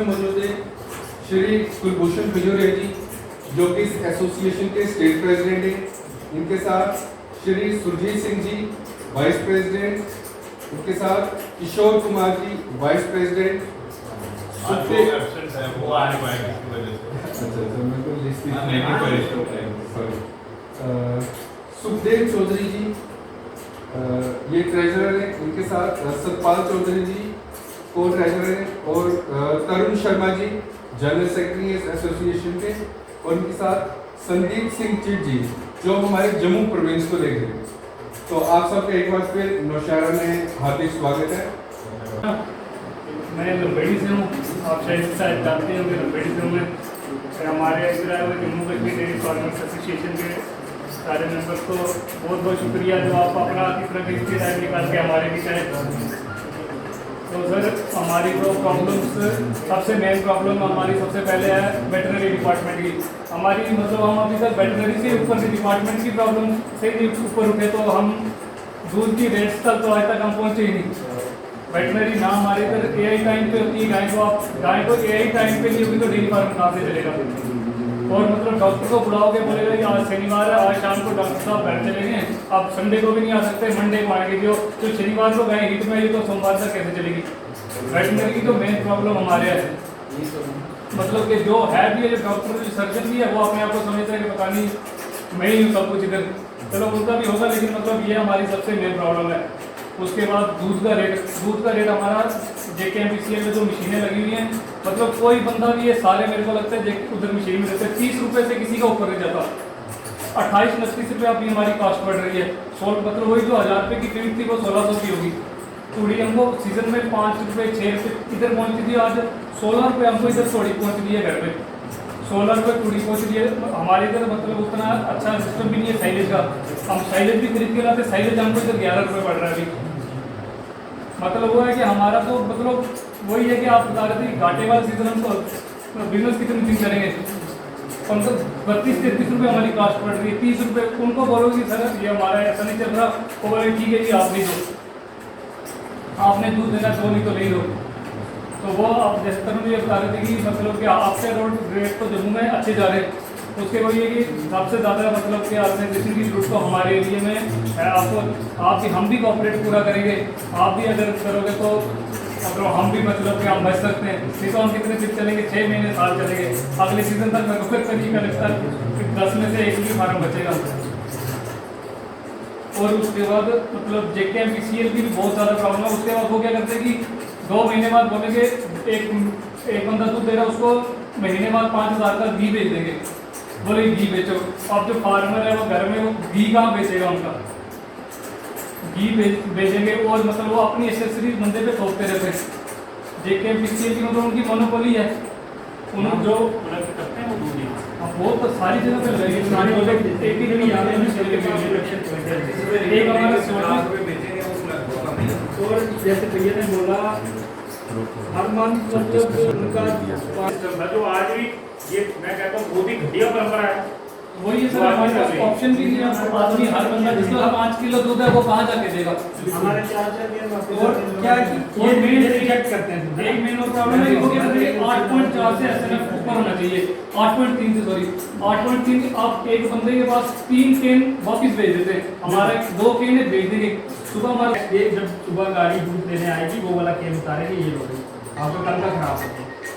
में मौजूद है श्री कुलभूषण खजूरिया जी, जो कि इस एसोसिएशन के स्टेट प्रेसिडेंट हैं। इनके साथ श्री सुरजीत सिंह जी, वाइस प्रेसिडेंट। इनके साथ किशोर कुमार जी, वाइस प्रेसिडेंट। सुखदेव चौधरी जी, ये ट्रेजरर हैं। इनके साथ सतपाल चौधरी जी, को ट्रेजरर हैं। और तरुण शर्मा जी, जनरल सेक्रेटरी इस एसोसिएशन के। और इनके साथ संदीप सिंह चिट जी, जो हमारे जम्मू प्रोविंस को देख रहे हैं। तो आप सबका एक बार फिर नौशहरा में हार्दिक स्वागत है। मैं लंबेड़ी से हूँ, आप शायद जानते होंगे लंबेड़ी से हूँ मैं। हमारे इधर आए हुए Jammu Kashmir dairy farmers association के सारे मेंबर्स को बहुत बहुत शुक्रिया जो आप अपना कितना किसी टाइम निकाल के हमारे भी करें। तो सर हमारी जो प्रॉब्लम्स, सबसे मेन प्रॉब्लम हमारी सबसे पहले है वेटरनरी डिपार्टमेंट की। हमारी मतलब हम अभी तक वेटरनरी से ऊपर से डिपार्टमेंट की प्रॉब्लम से ही ऊपर उठे, तो हम दूध की रेट्स तक तो आज तक हम पहुँचे ही नहीं। वेटनरी ना हमारे इधर एआई टाइम पे होती है, गाय को एआई टाइम पे नहीं होगी तो डेयरी फार्म कहाँ से चलेगा। और मतलब डॉक्टर को बुलाओगे, बोलेगा कि आज शनिवार है, आज शाम को डॉक्टर साहब घर चले गए, अब संडे को भी नहीं आ सकते, मंडे को आएंगे। जो शनिवार को गए हिट में, ये तो सोमवार तक कैसे चलेगी। वेटनरी की तो मेन प्रॉब्लम हमारे है, मतलब कि जो है भी है, जो डॉक्टर जो सर्जन भी है, वो अपने आप को समझता है कि पता नहीं मैं ही हूँ सब कुछ इधर। चलो उनका भी होगा, लेकिन मतलब ये हमारी सबसे मेन प्रॉब्लम है। उसके बाद दूध का रेट हमारा JKMPCL में जो मशीनें लगी हुई हैं, मतलब कोई बंदा भी ये सारे मेरे को लगता है उधर मशीन में रहते हैं, 30 रुपये से किसी का ऊपर नहीं जाता। 28-29 रुपये अभी हमारी कॉस्ट बढ़ रही है। मतलब वही जो 1000 रुपये की कीमत थी वो 1600 की होगी। थोड़ी हमको सीजन में 5 रुपये 6 रुपये इधर पहुँचती थी, आज 16 रुपये हमको इधर थोड़ी पहुँच रही है घर पे। 16 रुपये थोड़ी पहुँच रही है हमारे इधर। मतलब उतना अच्छा सिस्टम भी नहीं है साइलेज का। हम साइलेज भी खरीद के लाते, साइलेज हमको इधर 11 रुपये पड़ रहा है अभी। मतलब वो है कि हमारा तो मतलब वही है कि आप बता रहे थे घाटे वाला सीजन हम तो बिजनेस कितने दिन करेंगे। कम से 32-33 रुपये हमारी कॉस्ट पड़ रही है। 30 रुपये उनको बोलोगे सर ये हमारा ऐसा नहीं चल रहा, वो बोले ठीक है जी आप नहीं दो, आपने दूध देना तो नहीं तो नहीं दो। तो वो आप जैसे तरह मुझे बता रहे थे कि मतलब कि आपके रोड रेट तो जम्मू में अच्छे जा रहे हैं, उसके वही है कि सबसे ज़्यादा मतलब कि ऑर्गेनाइजेशन की जरूरत तो हमारे एरिए में है। आपको आप भी हम भी कॉपरेट पूरा करेंगे, आप भी अगर करोगे तो अगर हम भी मतलब कि हम बच सकते हैं। नहीं तो हम कितने दिन चलेंगे, 6 महीने साल चलेंगे, अगले सीजन तक मैं फिर तरीके का लगता है 10 में से 1 भी फार्म बचेगा। और उसके बाद मतलब JKMPCL की भी बहुत ज़्यादा प्रॉब्लम है। उसके बाद वो क्या करते हैं कि 2 महीने बाद बोलेंगे एक बंदा दूध दे रहा है, उसको महीने बाद 5000 का घी बेच देंगे, बोले घी बेचो। अब जो फार्मर है वो घर में वो घी कहाँ बेचेगा, उनका घी बेचेंगे। और मतलब वो अपनी एसेसरीज बंदे पे थोपते रहते हैं। JKMPCL की मतलब उनकी मोनोपोली है, उन्होंने जो करते हैं वो दूध वो तो सारी जगह पे लगाइए, सारी जगह एक ही जगह याद है। एक हमारा और जैसे भैया ने बोला हर मंथ मतलब उनका जो आज भी ये मैं कहता हूँ बहुत ही घटिया परंपरा है। वही सर हमारे पास ऑप्शन भी नहीं है। आदमी हर बंदा जिसका 5 किलो दूध है वो कहाँ जाके देगा। हमारे और क्या ये मेन रिजेक्ट करते हैं। एक मेन प्रॉब्लम है कि 8.4 से SNF ऊपर होना चाहिए, 8.3 से सॉरी 8.3। आप एक बंदे के पास 3 केन वापस भेज देते हैं, हमारे 2 केन भेज देंगे। सुबह हमारे जब सुबह गाड़ी दूध देने आएगी वो वाला केन उतारेंगे, ये लोग आपको कल का खराब है।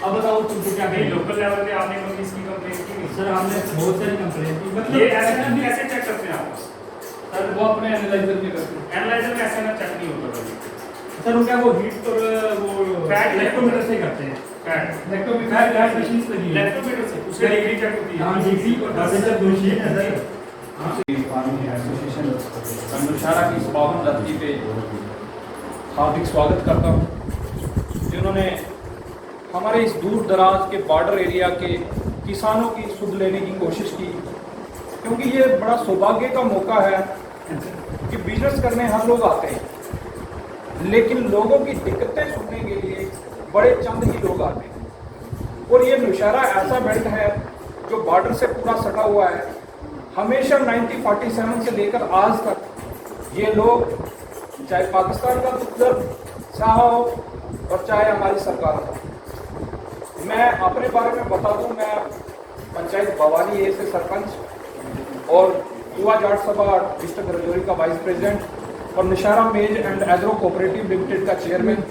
अब बताओ तुमको क्या कहीं लोकल लेवल पे आपने कभी इसकी कंप्लेंट की नहीं? सर हमने बहुत सारी कंप्लेंट की। मतलब ये एसएनएफ कैसे चेक करते हैं आप? सर वो अपने एनालाइजर में करते हैं। एनालाइजर में एसएनएफ चेक नहीं होता सर, वो क्या वो हीट और वो फैट लैक्टोमीटर से करते हैं। फैट लैक्टोमीटर फैट मशीन से नहीं, लैक्टोमीटर से उससे डिग्री चेक होती है। हां डिग्री और टेम्परेचर दो चीज है सर। फार्मिंग एसोसिएशन नौशहरा की इस पावन धरती पे हार्दिक स्वागत करता हूँ, जिन्होंने हमारे इस दूर दराज के बॉर्डर एरिया के किसानों की सुध लेने की कोशिश की। क्योंकि ये बड़ा सौभाग्य का मौका है कि बिजनेस करने हर लोग आते हैं, लेकिन लोगों की दिक्कतें सुनने के लिए बड़े चंद ही लोग आते हैं। और ये नौशहरा ऐसा बेल्ट है जो बॉर्डर से पूरा सटा हुआ है। हमेशा 1947 से लेकर आज तक ये लोग, चाहे पाकिस्तान का दुख चाह हो और चाहे हमारी सरकार हो, मैं अपने बारे में बता दूं, मैं पंचायत भवानी ए से सरपंच और युवा जाट सभा डिस्ट्रिक्ट रजौरी का वाइस प्रेसिडेंट और नौशहरा मेज एंड एग्रो कोऑपरेटिव लिमिटेड का चेयरमैन,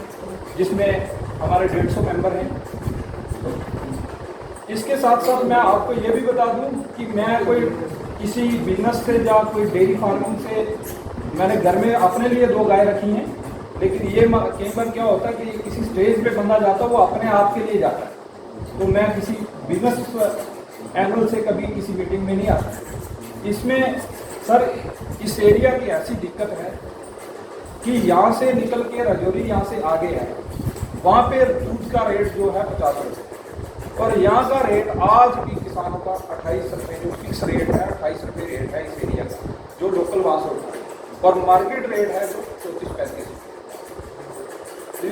जिसमें हमारे 150 मेंबर हैं। इसके साथ साथ मैं आपको ये भी बता दूं कि मैं कोई किसी बिजनेस से या कोई डेयरी फार्मिंग से, मैंने घर में अपने लिए 2 गाय रखी हैं, लेकिन ये कई बार क्या होता है कि किसी स्टेज पे बंदा जाता है वो अपने आप के लिए जाता है, तो मैं किसी बिजनेस एंगल से कभी किसी मीटिंग में नहीं आता। इसमें सर इस एरिया की ऐसी दिक्कत है कि यहाँ से निकल के रजौरी यहाँ से आगे है, वहाँ पे दूध का रेट जो है 50 रुपये और यहाँ का रेट आज भी किसानों का 28 रुपये जो फिक्स रेट है, 28 रुपये रेट है इस एरिया का जो लोकल वहाँ से होता है, और मार्केट रेट है जो 34-35।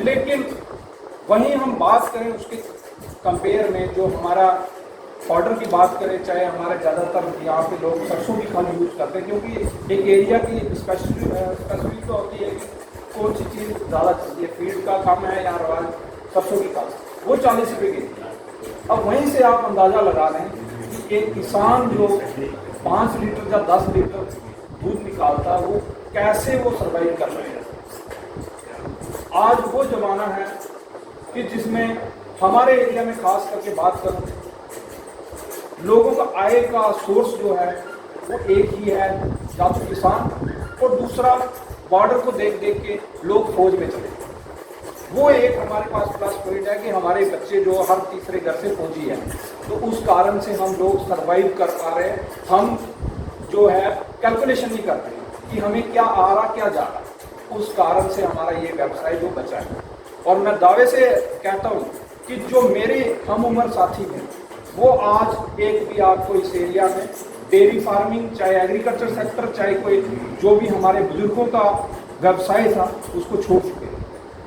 लेकिन वहीं हम बात करें उसके कंपेयर में, जो हमारा पाउडर की बात करें, चाहे हमारे ज़्यादातर यहाँ पे लोग सरसों की खाद यूज़ करते हैं, क्योंकि एक एरिया की स्पेसिफिक तो होती है कि कौन सी चीज़ ज़्यादा चलती है, फीड का कम है या रवाज सरसों की खाद, वो 40 रुपये की। अब वहीं से आप अंदाज़ा लगा लें कि एक किसान जो 5 लीटर या 10 लीटर दूध निकालता है वो कैसे वो सर्वाइव कर रहे हैं। आज वो ज़माना है कि जिसमें हमारे एरिया में खास करके बात करूँ, लोगों का आय का सोर्स जो है वो एक ही है, या तो किसान, और दूसरा बॉर्डर को देख देख के लोग फौज में चले। वो एक हमारे पास प्लस पॉइंट है कि हमारे बच्चे जो हर तीसरे घर से फौजी है, तो उस कारण से हम लोग सर्वाइव कर पा रहे हैं। हम जो है कैलकुलेशन नहीं करते कि हमें क्या आ रहा क्या जा रहा, उस कारण से हमारा ये व्यवसाय जो बचा है। और मैं दावे से कहता हूँ कि जो मेरे हम उम्र साथी हैं वो आज एक भी आपको इस एरिया में डेयरी फार्मिंग, चाहे एग्रीकल्चर सेक्टर, चाहे कोई जो भी हमारे बुजुर्गों का व्यवसाय था उसको छोड़ चुके हैं।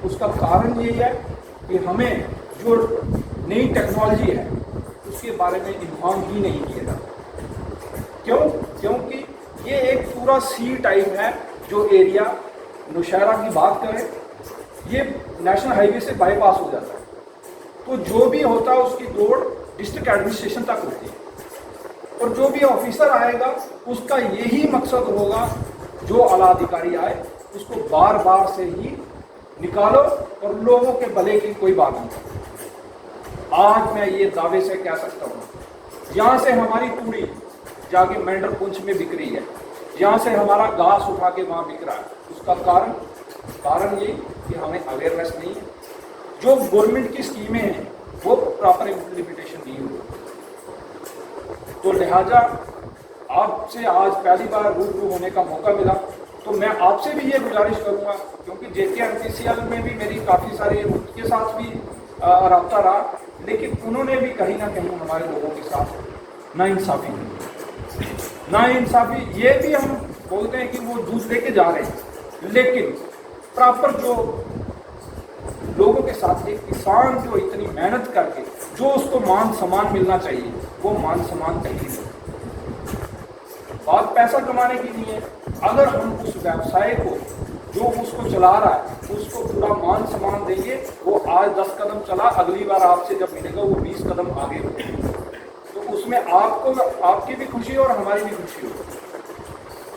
उसका कारण ये है कि हमें जो नई टेक्नोलॉजी है उसके बारे में इन्फॉर्म ही नहीं किया जाता। क्यों? क्योंकि ये एक पूरा सी टाइप है जो एरिया नौशहरा की बात करें, ये नेशनल हाईवे से बाईपास हो जाता है, तो जो भी होता है उसकी दौड़ डिस्ट्रिक्ट एडमिनिस्ट्रेशन तक होती है, और जो भी ऑफिसर आएगा उसका यही मकसद होगा जो आला अधिकारी आए उसको बार बार से ही निकालो और लोगों के भले की कोई बात नहीं। आज मैं ये दावे से कह सकता हूँ, यहाँ से हमारी तूड़ी जाके मेंढर पुंछ में बिक रही है, यहाँ से हमारा घास उठा के वहाँ बिक रहा है। उसका कारण ये कि हमें अवेयरनेस नहीं है, जो गवर्नमेंट की स्कीमें हैं वो प्रॉपर इम्प्लीमेंटेशन नहीं हुई। तो लिहाजा आपसे आज पहली बार रूबरू होने का मौका मिला, तो मैं आपसे भी ये गुजारिश करूँगा, क्योंकि JKNPCL में भी मेरी काफ़ी सारे उनके साथ भी रब्ता रहा, लेकिन उन्होंने भी कहीं ना कहीं हमारे लोगों के साथ नाइंसाफ़ी ये भी हम बोलते हैं कि वो दूध लेके जा रहे हैं, लेकिन प्रॉपर जो लोगों के साथ एक किसान जो इतनी मेहनत करके जो उसको मान सम्मान मिलना चाहिए वो मान सम्मान कहीं नहीं। बात पैसा कमाने की नहीं है, अगर हम उस व्यवसाय को जो उसको चला रहा है उसको पूरा मान सम्मान देंगे, वो आज 10 कदम चला, अगली बार आपसे जब मिलेगा वो 20 कदम आगे होगा, तो उसमें आपको आपकी भी खुशी और हमारी भी खुशी होगी।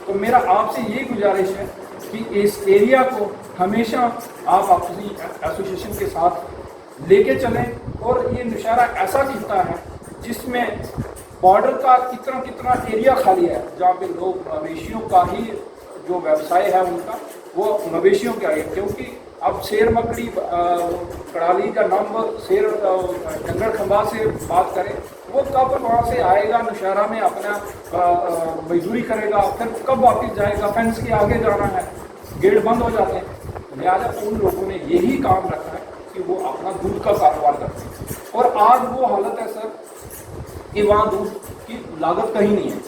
तो मेरा आपसे ये गुजारिश है कि इस एरिया को हमेशा आप अपनी एसोसिएशन के साथ लेके चलें, और ये नौशहरा ऐसा खिता है जिसमें बॉर्डर का कितना एरिया खाली है, जहाँ पे लोग मवेशियों का ही जो व्यवसाय है उनका वो मवेशियों का है, क्योंकि अब शेर मकड़ी कड़ाली का नाम शेर जंगल खंबा से बात करें, वो कब वहाँ से आएगा नौशहरा में अपना मजदूरी करेगा, फिर कब वापस जाएगा, फेंस के आगे जाना है, गेट बंद हो जाते हैं। लिहाजा उन लोगों ने यही काम रखा है कि वो अपना दूध का कारोबार करते हैं, और आज वो हालत है सर कि वहाँ दूध की लागत कहीं नहीं है,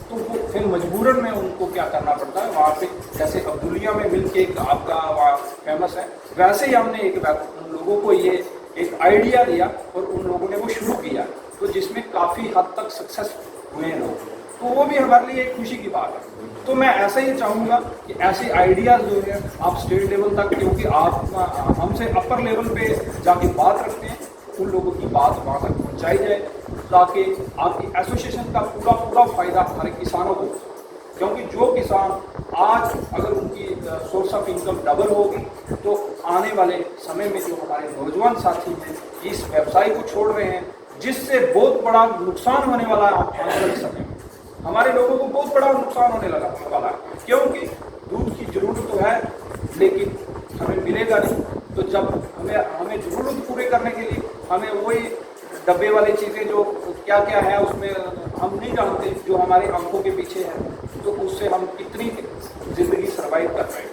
तो वो फिर मजबूरन में उनको क्या करना पड़ता है, वहाँ पे जैसे अब्दुलिया में मिल के आपका वहाँ फेमस है, वैसे ही हमने उन लोगों को ये एक आइडिया दिया और उन लोगों ने वो शुरू किया, तो जिसमें काफ़ी हद तक सक्सेस हुए हैं लोग, तो वो भी हमारे लिए एक खुशी की बात है। तो मैं ऐसा ही चाहूँगा कि ऐसे आइडियाज़ जो है आप स्टेट लेवल तक, क्योंकि आप हमसे अपर लेवल पे जाके बात रखते हैं, उन लोगों की बात वहाँ तक पहुँचाई जाए ताकि आपकी एसोसिएशन का पूरा फ़ायदा हमारे किसानों को, क्योंकि जो किसान आज अगर उनकी सोर्स ऑफ इनकम डबल होगी तो आने वाले समय में जो हमारे नौजवान साथी हैं इस व्यवसाय को छोड़ रहे हैं, जिससे बहुत बड़ा नुकसान होने वाला है आने वाले समय में। हमारे लोगों को बहुत बड़ा नुकसान होने वाला है, क्योंकि दूध की जरूरत तो है लेकिन हमें मिलेगा नहीं। तो जब हमें जरूरत पूरे करने के लिए हमें वही डब्बे वाली चीज़ें जो क्या क्या है उसमें हम नहीं जानते, जो हमारे आंखों के पीछे है, तो उससे हम कितनी ज़िंदगी सर्वाइव कर रहे हैं।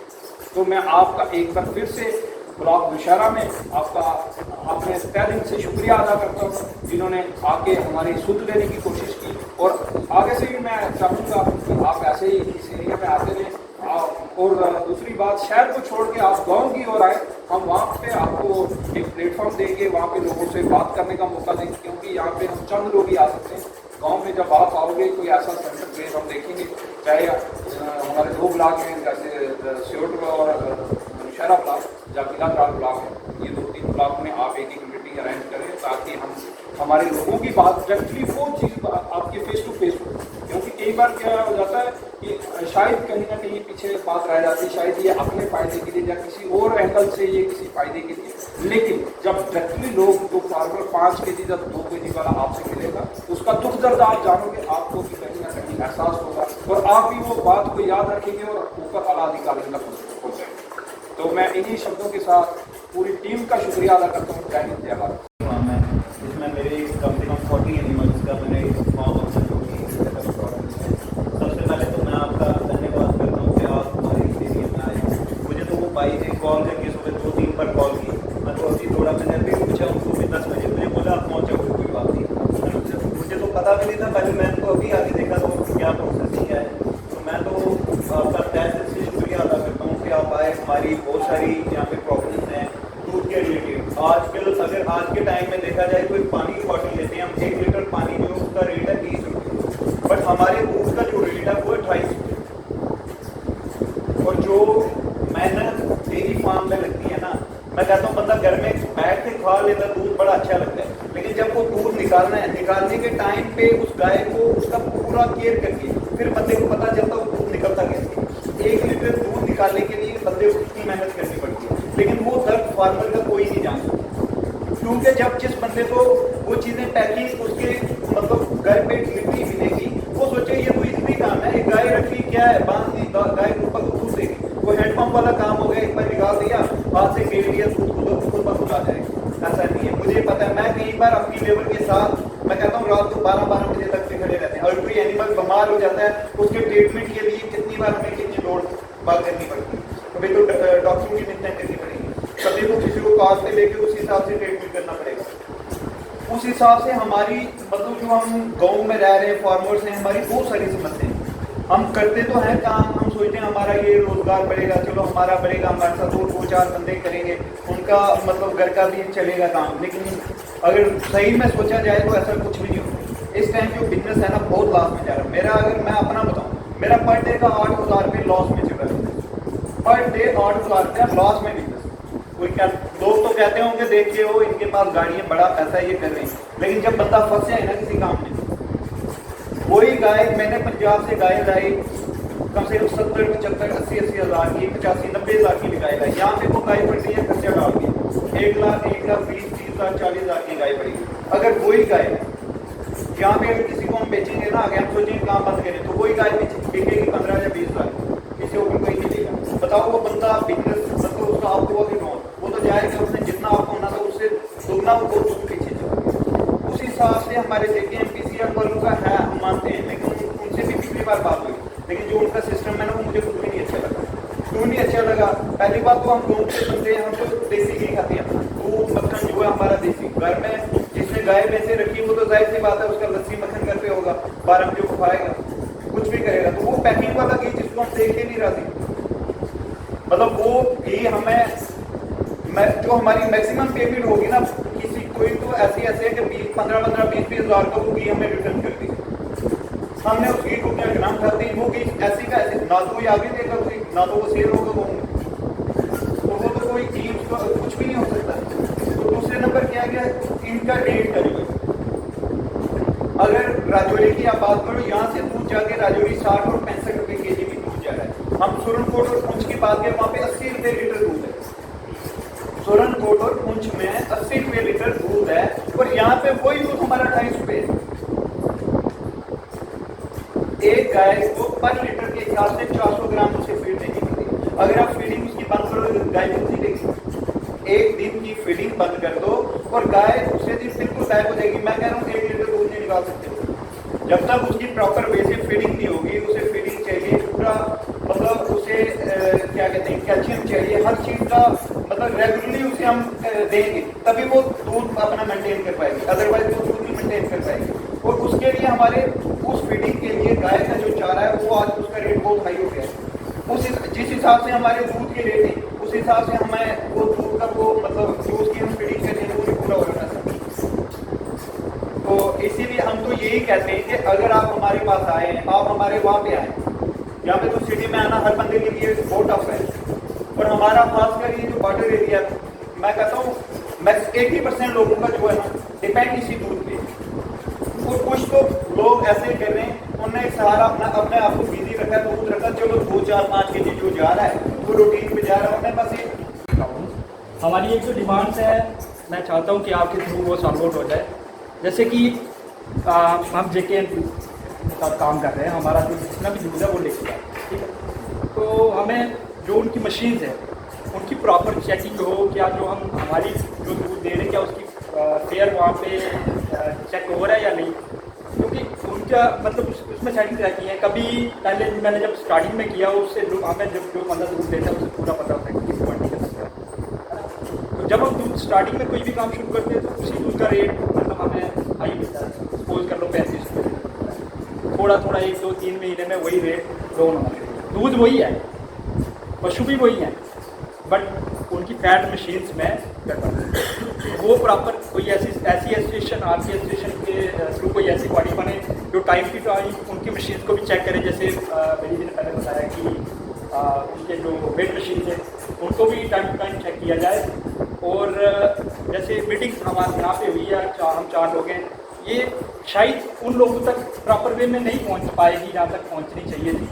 तो मैं आपका एक बार फिर से ब्लॉक नौशहरा में आपका अपने तहे दिल से शुक्रिया अदा करता हूँ जिन्होंने आके हमारी सुध लेने की कोशिश की, और आगे से भी मैं चाहूँगा कि आप ऐसे ही इस एरिया में आते रहें। और दूसरी बात, शहर को छोड़ के आप गांव की ओर आए, हम वहाँ पे आपको एक प्लेटफॉर्म देंगे, वहाँ पे लोगों से बात करने का मौका देंगे, क्योंकि यहाँ पे हम चंद लोग ही आ सकते हैं। गांव में जब आप आओगे कोई ऐसा सेंटर प्लेस हम देखेंगे, चाहे हमारे 2 ब्लॉक हैं जैसे सियोट और नौशहरा ब्लॉक, जबीलाद्राल ब्लॉक है, ये 2-3 ब्लॉक में आप एक मीटिंग अरेंज करें ताकि हम हमारे लोगों की बात डायरेक्टली वो चीज़ आपके फेस टू फेस हो। क्योंकि कई बार क्या हो जाता है कि शायद कहीं ना कहीं पीछे बात रह जाती है, शायद ये अपने फायदे के लिए या किसी और एंगल से ये किसी फायदे के लिए, लेकिन जब डायरेक्टली लोग जो फार्मर 5 kg या 2 kg वाला आपसे मिलेगा, उसका दुख दर्द आप जानोगे, आपको भी कहीं ना कहीं एहसास होगा और आप भी वो बात को याद रखेंगे और ऊपर आला अधिकारी तक पहुँचेंगे। तो मैं इन्हीं शब्दों के साथ पूरी टीम का शुक्रिया अदा करता हूँ। जय हिंद, जय भारत। इसमें मेरे कम से कम 40 एनिमल्स का मैंने फॉर्म अपना जो कि सबसे पहले तो मैं आपका धन्यवाद करता हूँ कि आप हमारे इस एरिया में आए। मुझे तो वो भाई ने कॉल करके सुबह 2-3 बार कॉल की, मैं तो अभी थोड़ा मैंने अभी पूछा उनको भी 10 बजे, मुझे बोला आप पहुँच जाओगे, कोई बात नहीं। मुझे तो पता भी नहीं था, पहले मैं तो अभी आगे देखा तो क्या प्रोसेसिंग है। तो मैं तो आपका तहे दिल से शुक्रिया अदा करता हूँ कि आप आए। हमारी बहुत सारी यहाँ पे प्रॉब्लम्स हैं दूध के रिलेटेड। आजकल अगर आज के टाइम में देखा जाए तो एक पानी की बॉटल लेते हैं हम, 1 लीटर पानी जो उसका रेट है 20 रुपये, बट हमारे दूध का जो रेट है वो है 250 रुपये। और जो मेहनत डेयरी फार्म में लगती है ना, मैं कहता हूँ बंदा घर में बैठ के खा लेता दूध, बड़ा अच्छा लगता है, लेकिन जब वो दूध निकालना है, निकालने के टाइम पे उस गाय को उसका पूरा केयर करके फिर बंदे को पता चलता वो दूध निकलता कैसे। 1 लीटर दूध निकालने के लिए बंदे को कितनी मेहनत करनी पड़ती है, लेकिन वो दर्द फार्मर का कोई नहीं जानता, क्योंकि जब जिस बंदे को वो चीज़ें पैकिंग उसके मतलब घर पे डिलीवरी मिलेगी, वो सोचे ये तो इतनी काम है, एक गाय रखी क्या है, बांध दी गाय को ऊपर दूध देगी, वो हैंडपम्प वाला काम हो गया, एक बार निकाल दिया हाथ से गेड़ दिया, दूध खुद ब खुद आ जाएगा। ऐसा नहीं है, मुझे पता है, मैं कई बार अपनी लेबर के साथ मैं कहता हूँ रात को 12-12 बजे तक से खड़े रहते हैं, और कोई एनिमल बीमार हो जाता है उसके ट्रीटमेंट के लिए कितनी बार हमें कितनी दौड़ भाग करनी पड़ती है, कभी तो डॉक्टरों की मिन्नत करनी पड़ेगी, कभी तो किसी को कार से लेके उस हिसाब से ट्रीटमेंट करना पड़ेगा। उस हिसाब से हमारी मतलब जो हम गाँव में रह रहे हैं फार्मर्स हैं, हमारी बहुत सारी समस्याएं, हम करते तो हैं काम, हम सोचते हैं हमारा ये रोजगार बढ़ेगा, चलो हमारा बढ़ेगा, हमारे साथ 2-4 बंदे करेंगे, उनका मतलब घर का भी चलेगा काम, लेकिन अगर सही में सोचा जाए तो ऐसा कुछ भी नहीं होता। इस टाइम जो बिजनेस है ना बहुत लॉस में जा रहा है। मेरा अगर मैं अपना बताऊँ, मेरा पर डे का 8,000 रुपये लॉस में चल रहा है, पर डे 8,000 रुपया लॉस में बिजनेस। कोई क्या लोग तो कहते होंगे देखिए हो इनके पास गाड़ियाँ, बड़ा पैसा ये कर रहे हैं, लेकिन जब बंदा फंस जाए ना किसी काम में, वही गाय मैंने पंजाब से गाय लाई कम से कम 70-75-80 हज़ार की, 85-90 हज़ार की भी गाय लाई, यहाँ पे वो गाय पड़ रही है खर्चा डाल के 1 लाख 20-30 हज़ार 40 हज़ार की गाय पड़ेगी। अगर वही गाय यहाँ पे अगर किसी को हम बेचेंगे ना, अगर हम सोचेंगे काम बंद करें, तो वही गाय बिकेगी 15 या 20 हज़ार, किसी को कोई नहीं देगा। बताओ वो बंदा बिजनेस मतलब उसका आपको अगर वो तो जाएगा, उसने जितना आपको होना था उससे दुगना वो बहुत पीछे चला। उस हिसाब से हमारे देखें MPCL वालों का है, हम मानते हैं, लेकिन उनसे भी पिछली बार बात हुई, लेकिन जो उनका सिस्टम है ना वो मुझे खुद भी नहीं अच्छा लगा। क्यों नहीं अच्छा लगा? पहली बात तो हम गाँव के बंदे हैं, हम तो देसी घी खाते हैं, दूध मक्खन जो है हमारा देसी, घर में जिसने गाय भैंसे रखी वो तो जाहिर सी बात है उसका लस्सी मक्खन घर पे होगा, 12 बजे को खाएगा, कुछ भी करेगा, तो वो पैकिंग वाला घी जिसको हम देख के नहीं रहते, मतलब वो घी हमें जो हमारी मैक्सिमम पेमेंट होगी ना, किसी कोई तो ऐसे है कि 15-20 हज़ार का वो घी हमें रिटर्न कर दी, हमने उस घी को क्या ग्राम खाते हैं, वो घी ऐसी का ऐसे, ना तो ये आगे देगा उसे, ना तो वो सेल होगा वो तो कोई घी उसका कुछ भी नहीं हो सकता। तो दूसरे नंबर क्या गया, इनका रेट का जो है, अगर राजौरी की आप बात करो, यहाँ से दूध जाके राजौरी 60 और 65 रुपए केजी में दूध जा रहा है। हम सुरनकोट और पुंछ की बात करें, वहाँ पे 80 रुपए लीटर दूध है। सुरनकोट और पुंछ में 80 रुपए लीटर दूध है, और यहाँ पे वही दूध हमारा 250 रुपए है। एक गाय को पर लीटर के हिसाब से 400 ग्राम उसे फीड देनी पड़ती है। अगर आप फीडिंग उसकी बंद करो, गाय दूध नहीं देगी। एक दिन की फीडिंग बंद कर दो और गाय दूसरे दिन बिल्कुल गायब हो जाएगी। मैं कह रहा हूँ 1 लीटर दूध नहीं निकाल सकते जब तक उसकी प्रॉपर वे से फीडिंग नहीं होगी। उसे फीडिंग चाहिए पूरा, मतलब उसे क्या कहते हैं, कैल्शियम चाहिए, हर चीज का मतलब रेगुलरली उसे हम देंगे, तभी वो दूध अपना मेंटेन कर पाएगी, अदरवाइज वो दूध नहीं मेंटेन कर पाएगी। और उसके लिए हमारे उस फीडिंग के लिए गाय का जो चारा है वो आज उसका रेट बहुत हाई हो गया है। जिस हिसाब से हमारे दूध के रेट है, उस हिसाब से हमें वो दूध का वो मतलब जो उसकी हम फीडिंग करते हैं वो भी पूरा हो रहा है। तो इसीलिए हम तो यही कहते हैं कि अगर आप हमारे पास आए, आप हमारे वहाँ पे आए, यहाँ पे तो सिटी में आना हर बंदे के लिए बहुत टफ है, और हमारा खासकर ये जो बॉर्डर एरिया, मैं कहता हूँ मैक्स 80% लोगों का जो है ना डिपेंड इसी दूध पे। और कुछ तो लोग ऐसे कर रहे हैं, उन्होंने सहारा अपने आप को बिजी रखा है, दूध रखा, चलो 2, 4, 5 केजी जो जा रहा है वो रूटीन पे जा रहा है, उन्हें बस एक हमारी एक जो डिमांड्स है, मैं चाहता हूँ कि आपके थ्रू वो सॉल्व आउट हो जाए। जैसे कि हम JKN के साथ काम कर रहे हैं, हमारा जो जितना भी दूध है वो लेके जाए, ठीक है। तो हमें जो उनकी मशीन्स है उनकी प्रॉपर चेकिंग हो, क्या जो हम हमारी जो दूध दे रहे हैं क्या उसकी फेयर वहाँ पे चेक हो रहा है या नहीं, क्योंकि उनका मतलब उसमें सेटिंग रहती है। कभी पहले मैंने जब स्टार्टिंग में किया, उससे हमें जब जो बंदा दूध देता है उसे पूरा पता होता है कि किस क्वालिटी का दूध है। तो जब हम दूध स्टार्टिंग में कोई भी काम शुरू करते हैं तो उसी दूध का रेट मतलब हमें हाई मिलता है। सपोज कर लो 35 रुपये, थोड़ा थोड़ा 1, 2, 3 महीने में वही रेट डाउन होना शुरू। दूध वही है, पशु भी वही हैं, बट उनकी फैट मशीन्स में वो प्रॉपर कोई ऐसी एसोसिएशन, आपकी एसोसिएशन के थ्रू कोई ऐसी बॉडी बने जो टाइम टू टाइम उनकी मशीन्स को भी चेक करे। जैसे मेरी जी ने पहले बताया कि उनके जो वेट मशीन है उनको भी टाइम टू टाइम चेक किया जाए। और जैसे मीटिंग्स हमारे यहाँ पे हुई है, हम 4 लोग हैं, ये शायद उन लोगों तक प्रॉपर वे में नहीं पहुँच पाएगी जहाँ तक पहुँचनी चाहिए थी।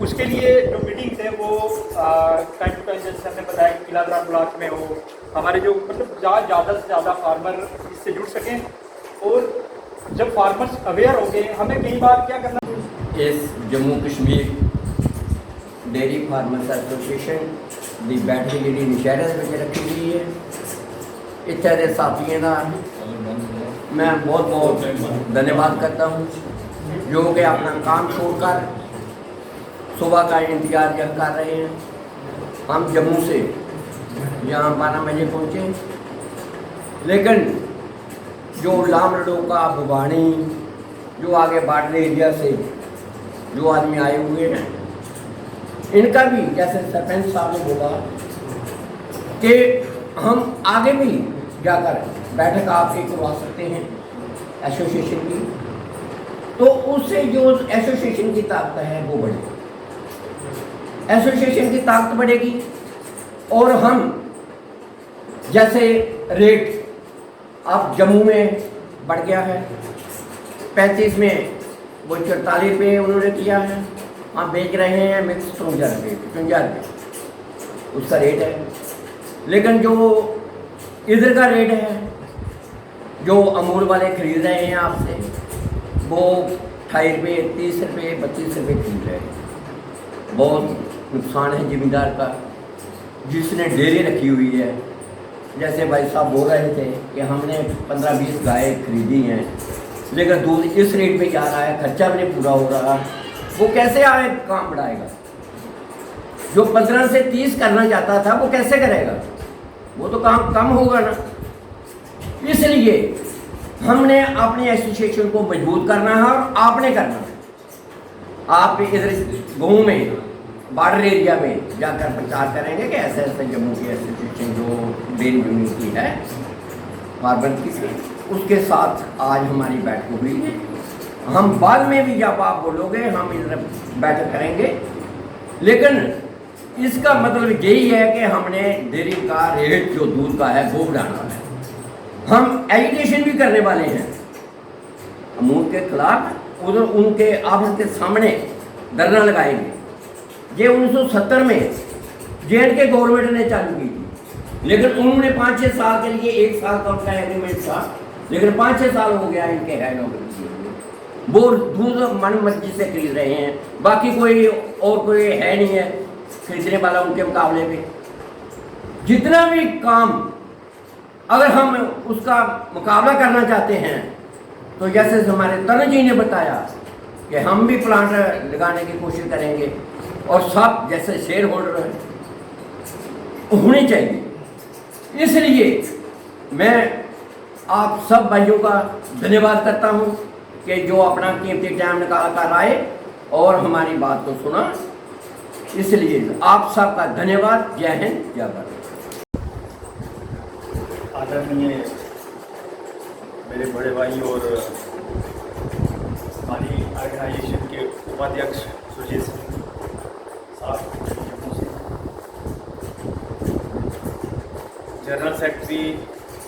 उसके लिए जो मीटिंग्स है वो टाइम टू टाइम, जैसे हमने बताया कि किलादरा ब्लॉक में हो, हमारे जो मतलब ज़्यादा से ज़्यादा फार्मर इससे जुड़ सकें। और जब फार्मर्स अवेयर हो गए, हमें कई बार क्या करना, इस Jammu Kashmir dairy farmers association की बैठक जी नौशहरे में रखी गई है। इत्थे के साथियों का मैं बहुत बहुत धन्यवाद करता हूँ जो कि अपना काम छोड़कर सुबह का इंतजार कर रहे हैं। हम जम्मू से यहाँ 12 बजे पहुँचे, लेकिन जो लामरडोका, भुवानी, जो आगे बॉर्डर एरिया से जो आदमी आए हुए हैं, इनका भी जैसे सरपंच साहब ने बोला कि हम आगे भी जाकर बैठक आपके करवा सकते हैं एसोसिएशन की, तो उससे जो एसोसिएशन की ताकत है वो बढ़ेगी, एसोसिएशन की ताकत बढ़ेगी। और हम जैसे रेट अब जम्मू में बढ़ गया है, 35 में वो 44 रुपये उन्होंने किया है, हम बेच रहे हैं मिक्स 53 रुपये उसका रेट है। लेकिन जो इधर का रेट है, जो अमूल वाले खरीद रहे हैं आपसे, वो 28 रुपये, 30 रुपये, 32 रुपये खरीद रहे हैं। बहुत नुकसान है ज़मींदार का, जिसने डेयरी रखी हुई है। जैसे भाई साहब बोल रहे थे कि हमने 15-20 गाय खरीदी हैं, लेकिन दूध इस रेट पे जा रहा है, खर्चा भी नहीं पूरा हो रहा, वो कैसे आगे काम बढ़ाएगा? जो 15 से 30 करना चाहता था वो कैसे करेगा? वो तो काम कम होगा ना। इसलिए हमने अपने एसोसिएशन को मजबूत करना है और आपने करना है। आप इधर गाँव में, बॉर्डर एरिया में जाकर प्रचार करेंगे कि ऐसे ऐसे जम्मू की एसोसिएशन जो डेयरी यूनियन की है फार्मर की, उसके साथ आज हमारी बैठक हुई है। हम बाद में भी जब आप बोलोगे हम इधर बैठक करेंगे, लेकिन इसका मतलब यही है कि हमने डेयरी का रेट जो दूध का है वो बढ़ाना है। हम एजिटेशन भी करने वाले हैं, हम उनके खिलाफ उधर उनके ऑफिस के सामने धरना लगाएंगे। ये 1970 में जे.एंड.के गवर्नमेंट ने चालू की थी, लेकिन उन्होंने 5-6 साल के लिए 1 साल का उनका एग्रीमेंट था, लेकिन 5-6 साल हो गया इनके हैंड ओवर किए हुए। वो दूध मन मर्जी से खरीद रहे हैं, बाकी कोई और कोई है नहीं है खरीदने वाला उनके मुकाबले में। जितना भी काम अगर हम उसका मुकाबला करना चाहते हैं तो जैसे हमारे तरुण जी ने बताया कि हम भी प्लांट लगाने की कोशिश करेंगे, और सब जैसे शेयर होल्डर होने चाहिए। इसलिए मैं आप सब भाइयों का धन्यवाद करता हूं कि जो अपना कीमती टाइम निकाल कर आए और हमारी बात को सुना। इसलिए आप सबका धन्यवाद। जय हिंद, जय भारत। आदरणीय मेरे बड़े भाई और हमारी ऑर्गेनाइजेशन के उपाध्यक्ष सुजीत सिंह साहब, जनरल सेक्रेटरी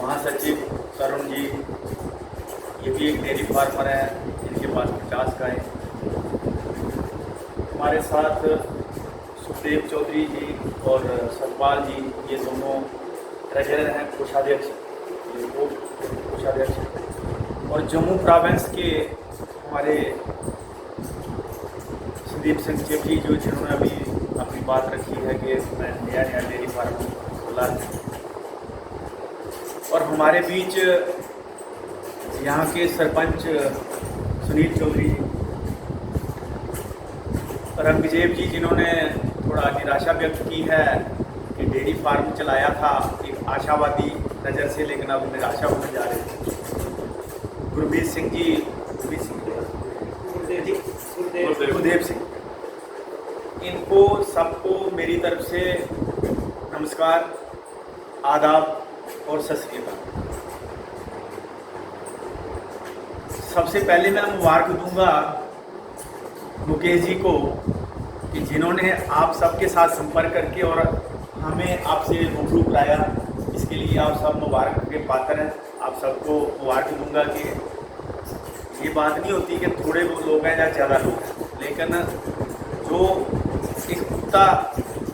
महासचिव तरुण जी, ये भी एक डेयरी फार्मर है, इनके पास 50 गाय। हमारे साथ सुखदेव चौधरी जी और सतपाल जी, ये दोनों ट्रेजरर हैं, कोषाध्यक्ष, ये वो कोषाध्यक्ष। और जम्मू प्रोविंस के हमारे संदीप सिंह जी, जो जिन्होंने अभी अपनी बात रखी है कि मैं नया डेयरी फार्म खोला है। और हमारे बीच यहाँ के सरपंच सुनील चौधरी, रंगजेब जी, जिन्होंने थोड़ा निराशा व्यक्त की है कि डेयरी फार्म चलाया था एक आशावादी नज़र से, लेकिन अब निराशा होने जा रही है। गुरमीत सिंह जी, गुरदेव सिंह, इनको सबको मेरी तरफ से नमस्कार, आदाब और सत श्री अकाल। सबसे पहले मैं मुबारक दूंगा मुकेश जी को कि जिन्होंने आप सबके साथ संपर्क करके और हमें आपसे रूबरू कराया, इसके लिए आप सब मुबारक के पात्र हैं। आप सबको मुबारक दूंगा कि ये बात नहीं होती कि थोड़े लोग हैं या ज़्यादा लोग हैं, लेकिन जो एक पुख्ता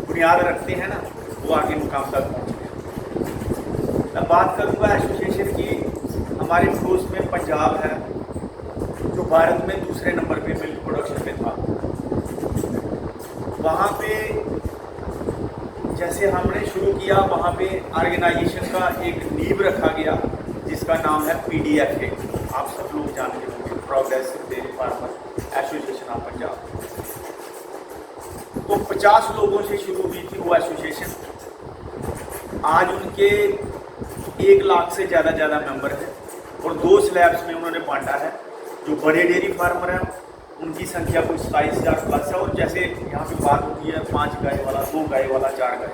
बुनियाद रखते हैं ना, वो आगे मुकाम तक पहुँचते हैं। मैं बात करूँगा एसोसिएशन की। हमारे पड़ोस में पंजाब है, जो भारत में दूसरे नंबर पे मिल्क प्रोडक्शन में था। वहाँ पे जैसे हमने शुरू किया, वहाँ पे ऑर्गेनाइजेशन का एक नींव रखा गया जिसका नाम है PDFA। आप सब लोग जानते होंगे, progressive dairy farmer association of Punjab. तो 50 लोगों से शुरू हुई थी वो एसोसिएशन। आज उनके 1 लाख से ज़्यादा मेंबर हैं और 2 स्लैब्स में उन्होंने बांटा है। जो बड़े डेयरी फार्मर हैं उनकी संख्या कुछ 27,000 प्लस है, और जैसे यहाँ पे बात होती है 5 गाय वाला, 2 गाय वाला, 4 गाय।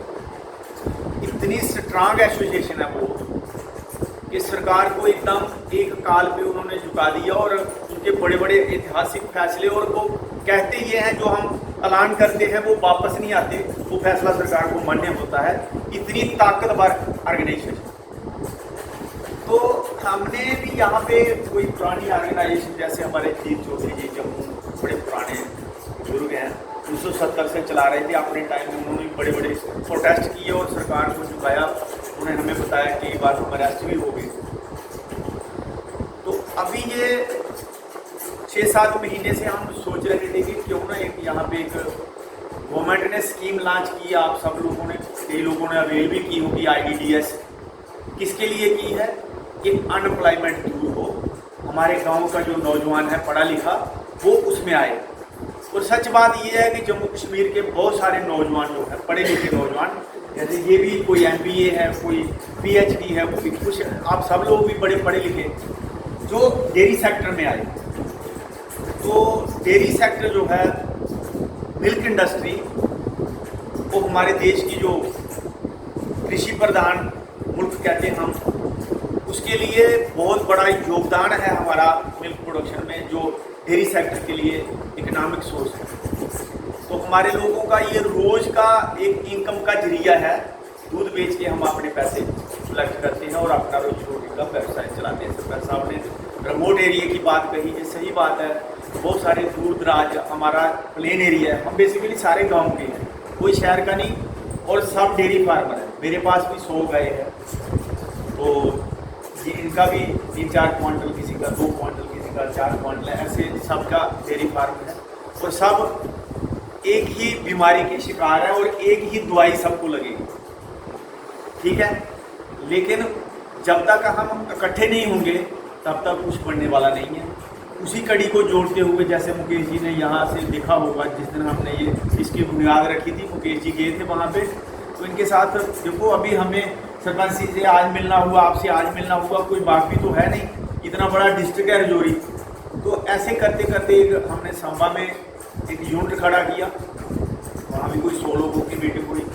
इतनी स्ट्रांग एसोसिएशन है वो कि सरकार को एकदम एक काल पे उन्होंने झुका दिया, और उनके बड़े बड़े ऐतिहासिक फैसले, और वो कहते ये हैं जो हम ऐलान करते हैं वो वापस नहीं आते, वो फैसला सरकार को मान्य होता है। इतनी ताकतवर ऑर्गेनाइजेशन। तो हमने भी यहाँ पे कोई पुरानी ऑर्गेनाइजेशन, जैसे हमारे चीफ चौधरी जी जम्मू बड़े पुराने बुजुर्ग हैं, 1970 से चला रहे थे। अपने टाइम में उन्होंने बड़े बड़े प्रोटेस्ट किए और सरकार को झुकाया। उन्होंने हमें बताया कि एक बार हम अरेस्ट भी हो गए। तो अभी ये 6-7 महीने से हम सोच रहे थे कि क्यों ना एक यहाँ पे एक गवर्नमेंट ने स्कीम लॉन्च की। आप सब लोगों ने, कई लोगों ने अवेल भी की होगी, IDDS। किसके लिए की है कि अनएम्प्लॉयमेंट दूर हो, हमारे गांव का जो नौजवान है पढ़ा लिखा वो उसमें आए। और सच बात ये है कि जम्मू कश्मीर के बहुत सारे नौजवान जो हैं, पढ़े लिखे नौजवान, जैसे ये भी कोई MBA है, कोई PhD है, कोई कुछ, आप सब लोग भी बड़े पढ़े लिखे जो डेयरी सेक्टर में आए। तो डेयरी सेक्टर जो है, मिल्क इंडस्ट्री, वो हमारे देश की जो कृषि प्रधान मुल्क कहते हैं हम, उसके लिए बहुत बड़ा योगदान है हमारा मिल्क प्रोडक्शन में, जो डेयरी सेक्टर के लिए इकोनॉमिक सोर्स है। तो हमारे लोगों का ये रोज़ का एक इनकम का जरिया है। दूध बेच के हम अपने पैसे कलेक्ट करते हैं और अपना रोजी रोटी का का व्यवसाय चलाते हैं। सरकार साहब ने रिमोट एरिया की बात कही, ये सही बात है। बहुत सारे दूर दराज हमारा प्लेन एरिया है, हम बेसिकली सारे गांव के हैं, कोई शहर का नहीं, और सब डेयरी फार्मर है। मेरे पास भी 100 गाय है, तो ये इनका भी 3-4 क्वांटल, किसी का 2 क्वांटल, किसी का 4 क्वांटल है, ऐसे सबका डेयरी फार्म है। और सब एक ही बीमारी के शिकार है और एक ही दवाई सबको लगेगी, ठीक है। लेकिन जब तक हम इकट्ठे नहीं होंगे तब तक कुछ बनने वाला नहीं है। उसी कड़ी को जोड़ते हुए, जैसे मुकेश जी ने यहाँ से देखा होगा, जिस दिन हमने ये इसकी बुनियाद रखी थी, मुकेश जी गए थे वहाँ पे, तो इनके साथ देखो अभी हमें सरपंच जी से आज मिलना हुआ, आपसे आज मिलना हुआ, कोई बात भी तो है नहीं, इतना बड़ा डिस्ट्रिक्ट है रजौरी। तो ऐसे करते करते हमने सांबा में एक यूनिट खड़ा किया, वहाँ भी कोई 100 लोगों की मीटिंग हुई,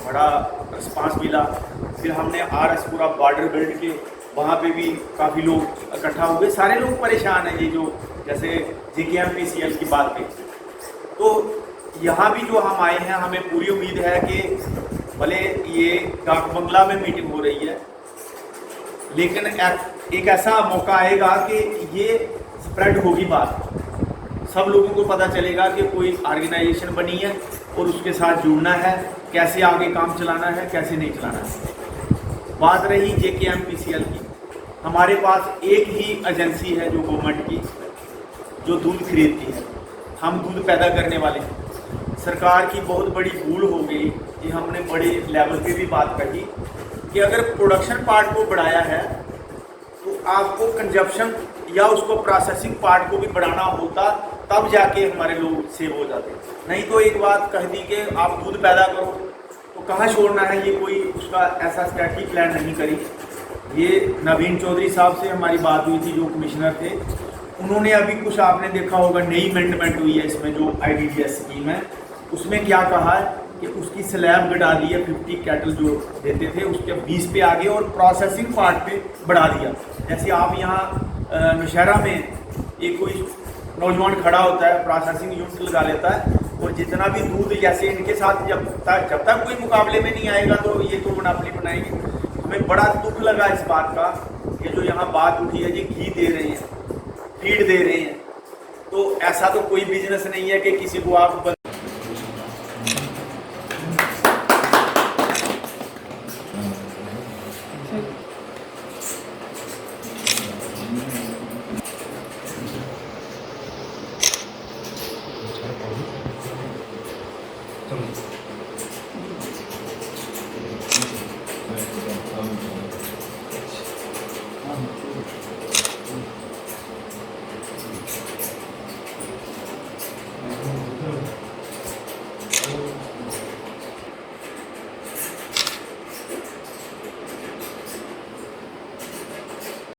बड़ा रिस्पांस मिला। फिर हमने RS पूरा बॉर्डर बिल्ड के, वहाँ पे भी काफ़ी लोग इकट्ठा हो गए। सारे लोग परेशान हैं, ये जो जैसे JKMPCL की बात कही, तो यहाँ भी जो हम आए हैं, हमें पूरी उम्मीद है कि भले ये डाक बंगला में मीटिंग हो रही है, लेकिन एक ऐसा मौका आएगा कि ये स्प्रेड होगी बात, सब लोगों को पता चलेगा कि कोई ऑर्गेनाइजेशन बनी है और उसके साथ जुड़ना है, कैसे आगे काम चलाना है, कैसे नहीं चलाना है। बात रही JKMPCL की, हमारे पास एक ही एजेंसी है जो गवर्नमेंट की, जो दूध खरीदती है, हम दूध पैदा करने वाले हैं। सरकार की बहुत बड़ी भूल हो गई कि हमने बड़े लेवल पे भी बात कही कि अगर प्रोडक्शन पार्ट को बढ़ाया है तो आपको कंजप्शन या उसको प्रोसेसिंग पार्ट को भी बढ़ाना होता, तब जाके हमारे लोग सेव हो जाते। नहीं तो एक बात कह दी कि आप दूध पैदा करो, तो कहाँ छोड़ना है, ये कोई उसका ऐसा स्ट्रेटजी प्लान नहीं करी। ये नवीन चौधरी साहब से हमारी बात हुई थी, जो कमिश्नर थे, उन्होंने अभी कुछ आपने देखा होगा नई अमेंडमेंट हुई है इसमें, जो IDDS स्कीम है, उसमें क्या कहा है कि उसकी स्लैब घटा दी है, 50 कैटल जो देते थे उसके 20 पे आ गए और प्रोसेसिंग पार्ट पे बढ़ा दिया। जैसे आप यहाँ नौशहरा में एक कोई नौजवान खड़ा होता है, प्रोसेसिंग यूनिट लगा लेता है, और जितना भी दूध, जैसे इनके साथ जब तक कोई मुकाबले में नहीं आएगा तो ये तो मोनोपोली बनाएंगे। हमें बड़ा दुख लगा इस बात का कि जो यहाँ बात उठी है, जी घी दे रहे हैं, फीड दे रहे हैं, तो ऐसा तो कोई बिजनेस नहीं है कि किसी को आप